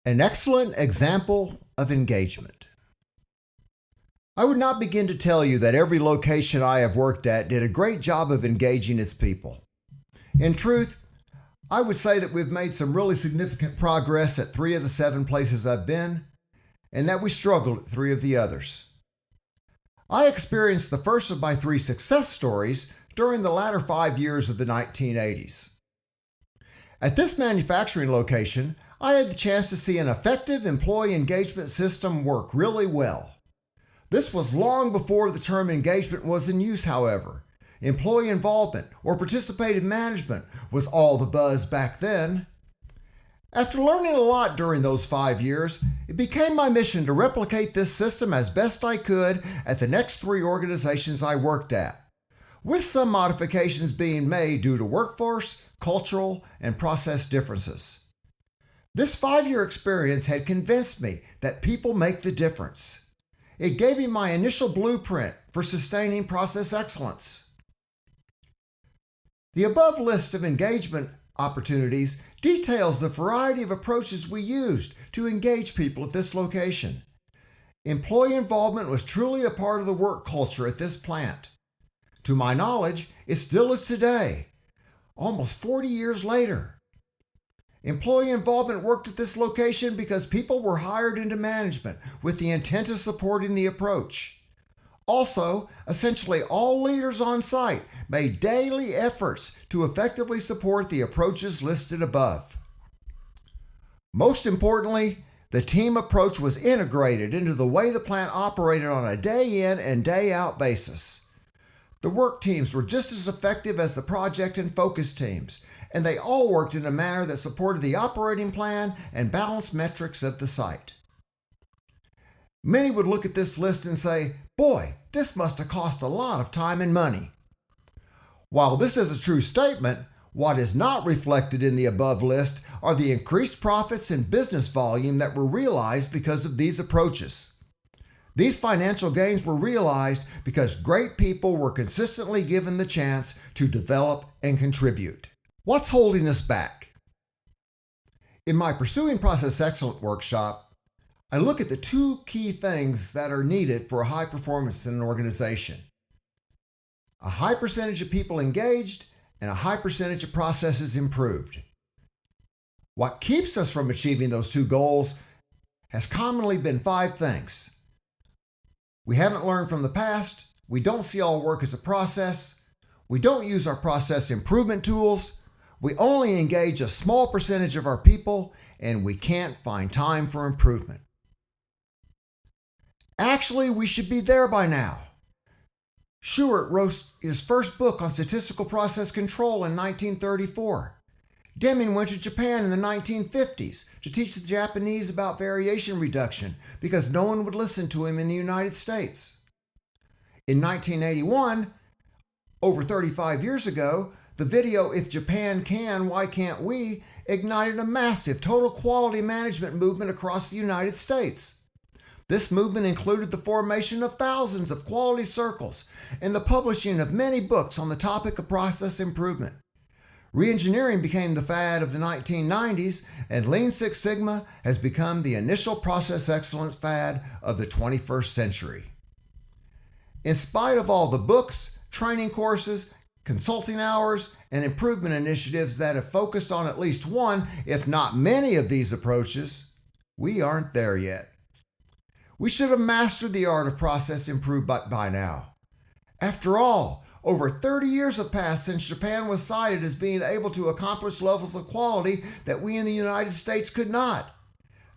An excellent example of engagement. I would not begin to tell you that every location I have worked at did a great job of engaging its people. In truth, I would say that we've made some really significant progress at 3 of the 7 places I've been, and that we struggled at 3 of the others. I experienced the first of my 3 success stories during the latter 5 years of the 1980s. At this manufacturing location, I had the chance to see an effective employee engagement system work really well. This was long before the term engagement was in use, however. Employee involvement or participative management was all the buzz back then. After learning a lot during those 5 years, it became my mission to replicate this system as best I could at the next 3 organizations I worked at, with some modifications being made due to workforce, cultural, and process differences. This 5-year experience had convinced me that people make the difference. It gave me my initial blueprint for sustaining process excellence. The above list of engagement opportunities details the variety of approaches we used to engage people at this location. Employee involvement was truly a part of the work culture at this plant. To my knowledge, it still is today, almost 40 years later. Employee involvement worked at this location because people were hired into management with the intent of supporting the approach. Also, essentially all leaders on site made daily efforts to effectively support the approaches listed above. Most importantly, the team approach was integrated into the way the plant operated on a day in and day out basis. The work teams were just as effective as the project and focus teams, and they all worked in a manner that supported the operating plan and balanced metrics of the site. Many would look at this list and say, "Boy, this must have cost a lot of time and money." While this is a true statement, what is not reflected in the above list are the increased profits and business volume that were realized because of these approaches. These financial gains were realized because great people were consistently given the chance to develop and contribute. What's holding us back? In my Pursuing Process Excellence workshop, I look at the 2 key things that are needed for a high performance in an organization: a high percentage of people engaged and a high percentage of processes improved. What keeps us from achieving those 2 goals has commonly been 5 things. We haven't learned from the past, we don't see all work as a process, we don't use our process improvement tools, we only engage a small percentage of our people, and we can't find time for improvement. Actually, we should be there by now. Shewhart wrote his first book on statistical process control in 1934. Deming went to Japan in the 1950s to teach the Japanese about variation reduction because no one would listen to him in the United States. In 1981, over 35 years ago, the video "If Japan Can, Why Can't We?" ignited a massive total quality management movement across the United States. This movement included the formation of thousands of quality circles and the publishing of many books on the topic of process improvement. Reengineering became the fad of the 1990s, and Lean Six Sigma has become the initial process excellence fad of the 21st century. In spite of all the books, training courses, consulting hours, and improvement initiatives that have focused on at least one, if not many of these approaches, we aren't there yet. We should have mastered the art of process improvement by now. After all, over 30 years have passed since Japan was cited as being able to accomplish levels of quality that we in the United States could not.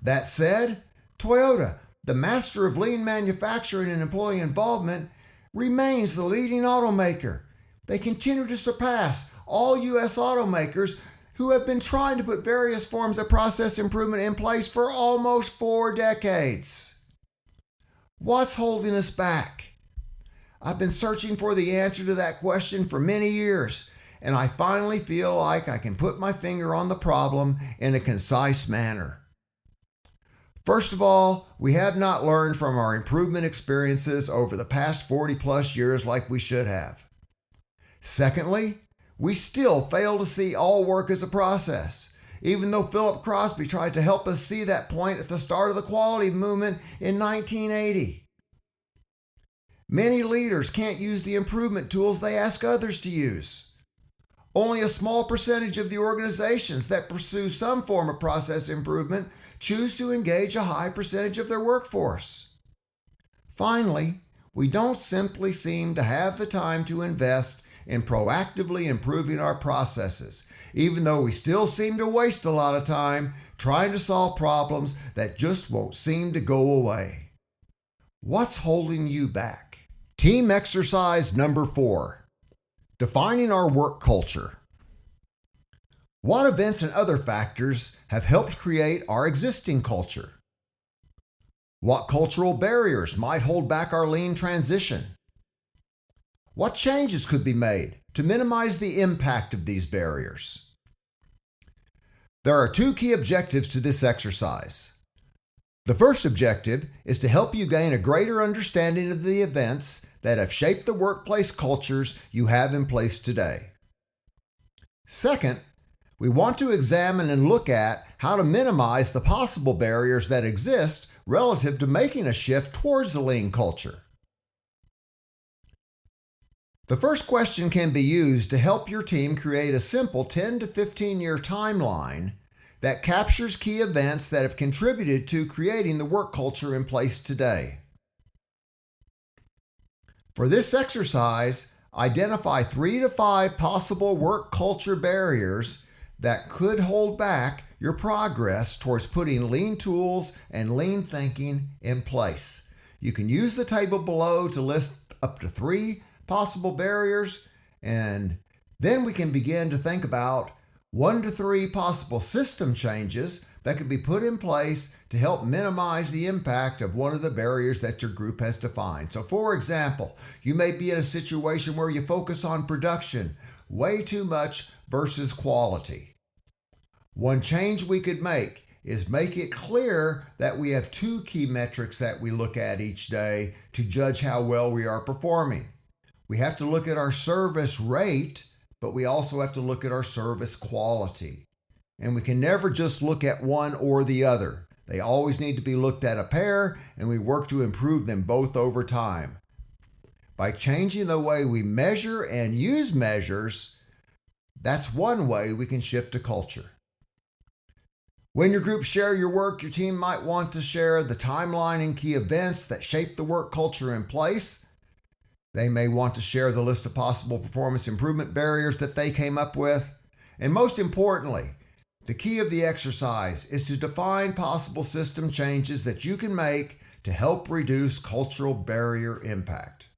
That said, Toyota, the master of lean manufacturing and employee involvement, remains the leading automaker. They continue to surpass all U.S. automakers who have been trying to put various forms of process improvement in place for almost 4 decades. What's holding us back? I've been searching for the answer to that question for many years, and I finally feel like I can put my finger on the problem in a concise manner. First of all, we have not learned from our improvement experiences over the past 40+ years like we should have. Secondly, we still fail to see all work as a process. even though Philip Crosby tried to help us see that point at the start of the quality movement in 1980. Many leaders can't use the improvement tools they ask others to use. Only a small percentage of the organizations that pursue some form of process improvement choose to engage a high percentage of their workforce. Finally, we don't simply seem to have the time to invest in proactively improving our processes, even though we still seem to waste a lot of time trying to solve problems that just won't seem to go away. What's holding you back? Team exercise number 4. Defining our work culture. What events and other factors have helped create our existing culture? What cultural barriers might hold back our lean transition? What changes could be made to minimize the impact of these barriers? There are 2 key objectives to this exercise. The first objective is to help you gain a greater understanding of the events that have shaped the workplace cultures you have in place today. Second, we want to examine and look at how to minimize the possible barriers that exist relative to making a shift towards a lean culture. The first question can be used to help your team create a simple 10 to 15-year timeline that captures key events that have contributed to creating the work culture in place today. For this exercise, identify 3 to 5 possible work culture barriers that could hold back your progress towards putting lean tools and lean thinking in place. You can use the table below to list up to 3 possible barriers, and then we can begin to think about 1 to 3 possible system changes that could be put in place to help minimize the impact of one of the barriers that your group has defined. So for example, you may be in a situation where you focus on production way too much versus quality. One change we could make is make it clear that we have 2 key metrics that we look at each day to judge how well we are performing. We have to look at our service rate, but we also have to look at our service quality. And we can never just look at one or the other. They always need to be looked at a pair, and we work to improve them both over time. By changing the way we measure and use measures, that's one way we can shift a culture. When your group share your work, your team might want to share the timeline and key events that shape the work culture in place. They may want to share the list of possible performance improvement barriers that they came up with. And most importantly, the key of the exercise is to define possible system changes that you can make to help reduce cultural barrier impact.